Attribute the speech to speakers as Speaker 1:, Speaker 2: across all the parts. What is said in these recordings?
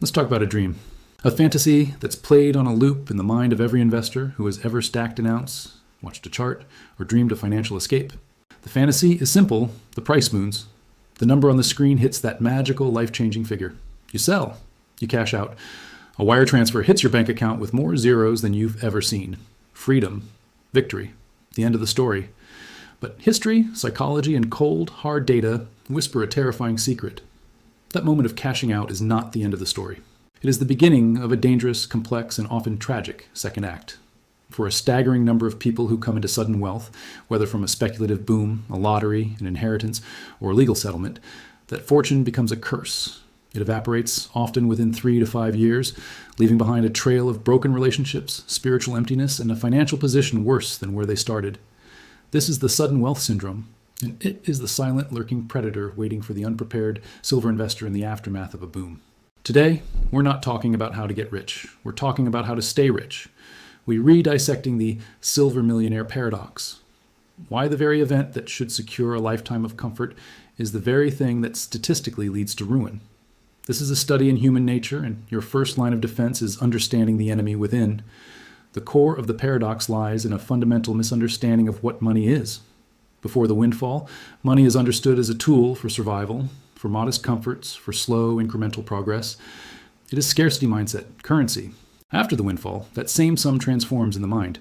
Speaker 1: Let's talk about a dream. A fantasy that's played on a loop in the mind of every investor who has ever stacked an ounce, watched a chart, or dreamed of financial escape. The fantasy is simple, the price moons. The number on the screen hits that magical, life-changing figure. You sell, you cash out. A wire transfer hits your bank account with more zeros than you've ever seen. Freedom, victory, the end of the story. But history, psychology, and cold, hard data whisper a terrifying secret. That moment of cashing out is not the end of the story. It is the beginning of a dangerous, complex, and often tragic second act. For a staggering number of people who come into sudden wealth, whether from a speculative boom, a lottery, an inheritance, or a legal settlement, that fortune becomes a curse. It evaporates often within 3 to 5 years, leaving behind a trail of broken relationships, spiritual emptiness, and a financial position worse than where they started. This is the sudden wealth syndrome, and it is the silent, lurking predator waiting for the unprepared silver investor in the aftermath of a boom. Today, we're not talking about how to get rich. We're talking about how to stay rich. We re-dissecting the silver millionaire paradox. Why the very event that should secure a lifetime of comfort is the very thing that statistically leads to ruin. This is a study in human nature, and your first line of defense is understanding the enemy within. The core of the paradox lies in a fundamental misunderstanding of what money is. Before the windfall, money is understood as a tool for survival, for modest comforts, for slow, incremental progress. It is scarcity mindset, currency. After the windfall, that same sum transforms in the mind.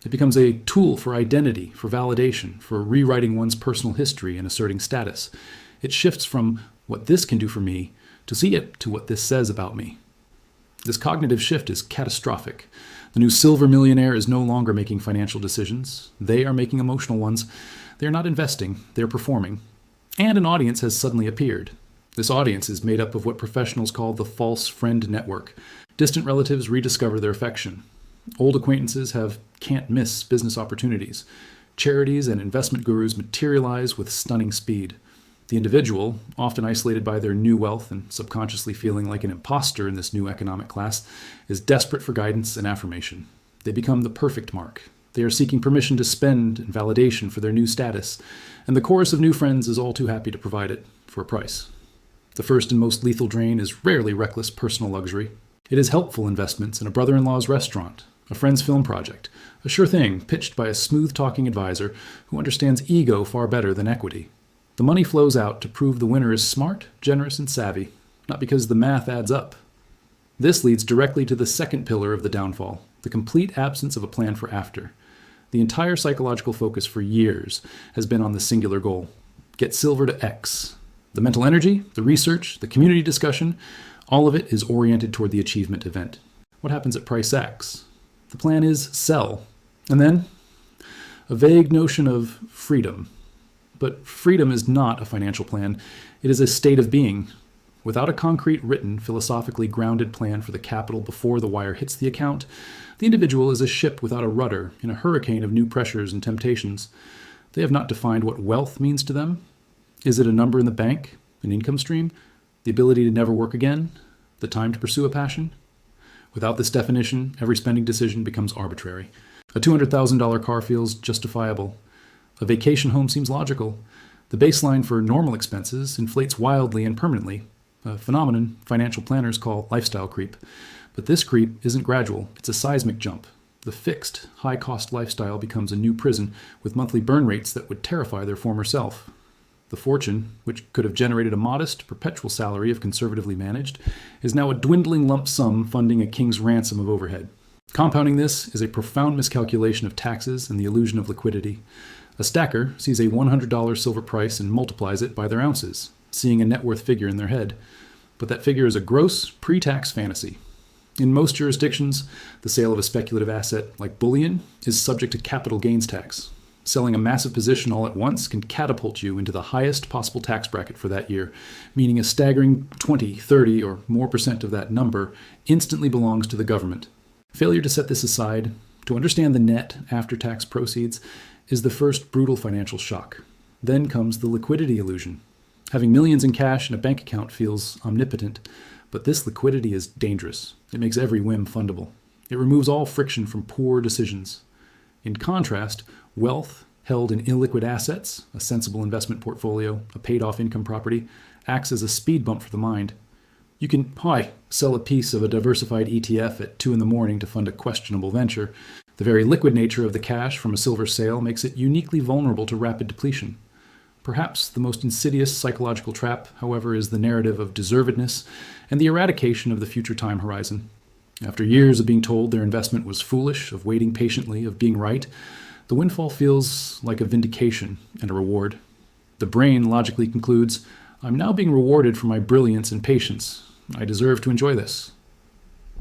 Speaker 1: It becomes a tool for identity, for validation, for rewriting one's personal history and asserting status. It shifts from what this can do for me to see it to what this says about me. This cognitive shift is catastrophic. The new silver millionaire is no longer making financial decisions. They are making emotional ones. They're not investing, they're performing. And an audience has suddenly appeared. This audience is made up of what professionals call the false friend network. Distant relatives rediscover their affection. Old acquaintances have can't-miss business opportunities. Charities and investment gurus materialize with stunning speed. The individual, often isolated by their new wealth and subconsciously feeling like an imposter in this new economic class, is desperate for guidance and affirmation. They become the perfect mark. They are seeking permission to spend and validation for their new status, and the chorus of new friends is all too happy to provide it for a price. The first and most lethal drain is rarely reckless personal luxury. It is helpful investments in a brother-in-law's restaurant, a friend's film project, a sure thing pitched by a smooth-talking advisor who understands ego far better than equity. The money flows out to prove the winner is smart, generous, and savvy, not because the math adds up. This leads directly to the second pillar of the downfall, the complete absence of a plan for after. The entire psychological focus for years has been on the singular goal: get silver to X. The mental energy, the research, the community discussion, all of it is oriented toward the achievement event. What happens at price X? The plan is sell. And then a vague notion of freedom. But freedom is not a financial plan. It is a state of being. Without a concrete, written, philosophically grounded plan for the capital before the wire hits the account, the individual is a ship without a rudder in a hurricane of new pressures and temptations. They have not defined what wealth means to them. Is it a number in the bank, an income stream, the ability to never work again, the time to pursue a passion? Without this definition, every spending decision becomes arbitrary. A $200,000 car feels justifiable. A vacation home seems logical. The baseline for normal expenses inflates wildly and permanently, a phenomenon financial planners call lifestyle creep. But this creep isn't gradual, it's a seismic jump. The fixed, high-cost lifestyle becomes a new prison with monthly burn rates that would terrify their former self. The fortune, which could have generated a modest, perpetual salary if conservatively managed, is now a dwindling lump sum funding a king's ransom of overhead. Compounding this is a profound miscalculation of taxes and the illusion of liquidity. A stacker sees a $100 silver price and multiplies it by their ounces, seeing a net worth figure in their head. But that figure is a gross, pre-tax fantasy. In most jurisdictions, the sale of a speculative asset like bullion is subject to capital gains tax. Selling a massive position all at once can catapult you into the highest possible tax bracket for that year, meaning a staggering 20, 30, or more % of that number instantly belongs to the government. Failure to set this aside, to understand the net after-tax proceeds, is the first brutal financial shock. Then comes the liquidity illusion. Having millions in cash in a bank account feels omnipotent, but this liquidity is dangerous. It makes every whim fundable. It removes all friction from poor decisions. In contrast, wealth held in illiquid assets, a sensible investment portfolio, a paid-off income property, acts as a speed bump for the mind. You can, sell a piece of a diversified ETF at 2 in the morning to fund a questionable venture. The very liquid nature of the cash from a silver sale makes it uniquely vulnerable to rapid depletion. Perhaps the most insidious psychological trap, however, is the narrative of deservedness and the eradication of the future time horizon. After years of being told their investment was foolish, of waiting patiently, of being right, the windfall feels like a vindication and a reward. The brain logically concludes, I'm now being rewarded for my brilliance and patience. I deserve to enjoy this.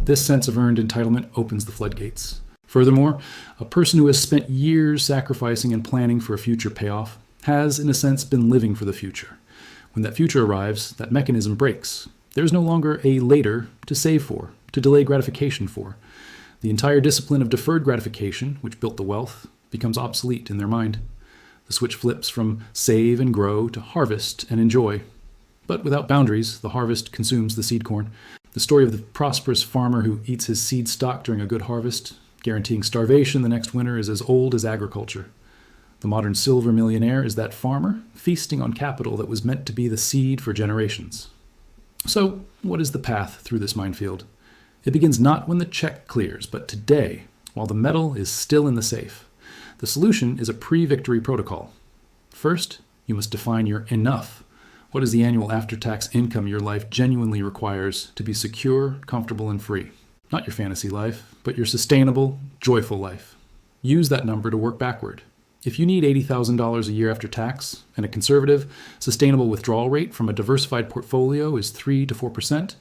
Speaker 1: This sense of earned entitlement opens the floodgates. Furthermore, a person who has spent years sacrificing and planning for a future payoff has, in a sense, been living for the future. When that future arrives, that mechanism breaks. There is no longer a later to save for, to delay gratification for. The entire discipline of deferred gratification, which built the wealth, becomes obsolete in their mind. The switch flips from save and grow to harvest and enjoy. But without boundaries, the harvest consumes the seed corn. The story of the prosperous farmer who eats his seed stock during a good harvest, guaranteeing starvation the next winter, is as old as agriculture. The modern silver millionaire is that farmer feasting on capital that was meant to be the seed for generations. So, what is the path through this minefield? It begins not when the check clears, but today, while the metal is still in the safe. The solution is a pre-victory protocol. First, you must define your enough. What is the annual after-tax income your life genuinely requires to be secure, comfortable, and free? Not your fantasy life, but your sustainable, joyful life. Use that number to work backward. If you need $80,000 a year after tax, and a conservative, sustainable withdrawal rate from a diversified portfolio is 3 to 4%,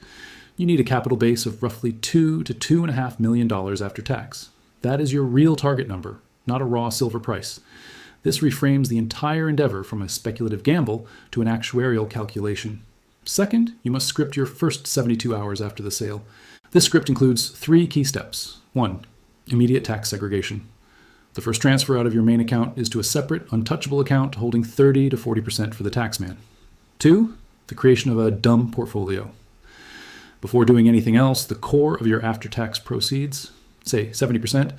Speaker 1: you need a capital base of roughly $2 to $2.5 million after tax. That is your real target number, not a raw silver price. This reframes the entire endeavor from a speculative gamble to an actuarial calculation. Second, you must script your first 72 hours after the sale. This script includes 3 key steps. 1. Immediate tax segregation. The first transfer out of your main account is to a separate, untouchable account holding 30 to 40% for the taxman. 2. The creation of a dumb portfolio. Before doing anything else, the core of your after-tax proceeds, say 70%,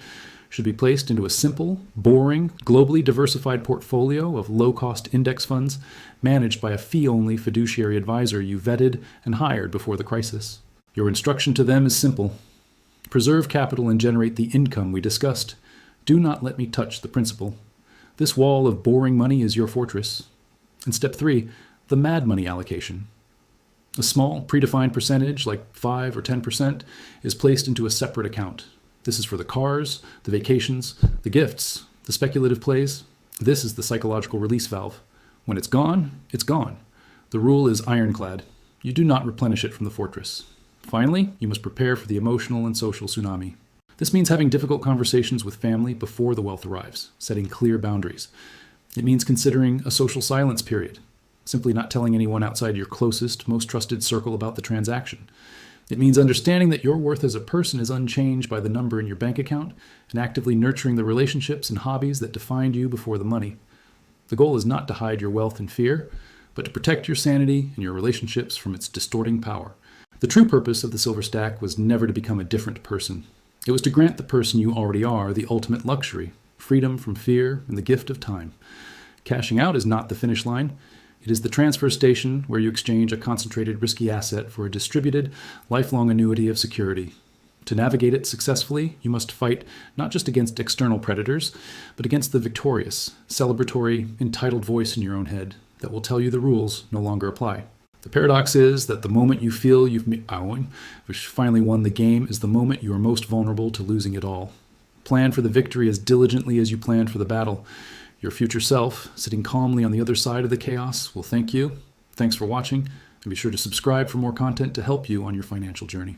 Speaker 1: should be placed into a simple, boring, globally diversified portfolio of low-cost index funds managed by a fee-only fiduciary advisor you vetted and hired before the crisis. Your instruction to them is simple. Preserve capital and generate the income we discussed. Do not let me touch the principal. This wall of boring money is your fortress. And step 3, the mad money allocation. A small, predefined percentage, like 5 or 10%, is placed into a separate account. This is for the cars, the vacations, the gifts, the speculative plays. This is the psychological release valve. When it's gone, it's gone. The rule is ironclad. You do not replenish it from the fortress. Finally, you must prepare for the emotional and social tsunami. This means having difficult conversations with family before the wealth arrives, setting clear boundaries. It means considering a social silence period, simply not telling anyone outside your closest, most trusted circle about the transaction. It means understanding that your worth as a person is unchanged by the number in your bank account and actively nurturing the relationships and hobbies that defined you before the money. The goal is not to hide your wealth in fear, but to protect your sanity and your relationships from its distorting power. The true purpose of the silver stack was never to become a different person. It was to grant the person you already are the ultimate luxury, freedom from fear and the gift of time. Cashing out is not the finish line. It is the transfer station where you exchange a concentrated risky asset for a distributed, lifelong annuity of security. To navigate it successfully, you must fight not just against external predators, but against the victorious, celebratory, entitled voice in your own head that will tell you the rules no longer apply. The paradox is that the moment you feel you've finally won the game is the moment you are most vulnerable to losing it all. Plan for the victory as diligently as you planned for the battle. Your future self, sitting calmly on the other side of the chaos, will thank you. Thanks for watching, and be sure to subscribe for more content to help you on your financial journey.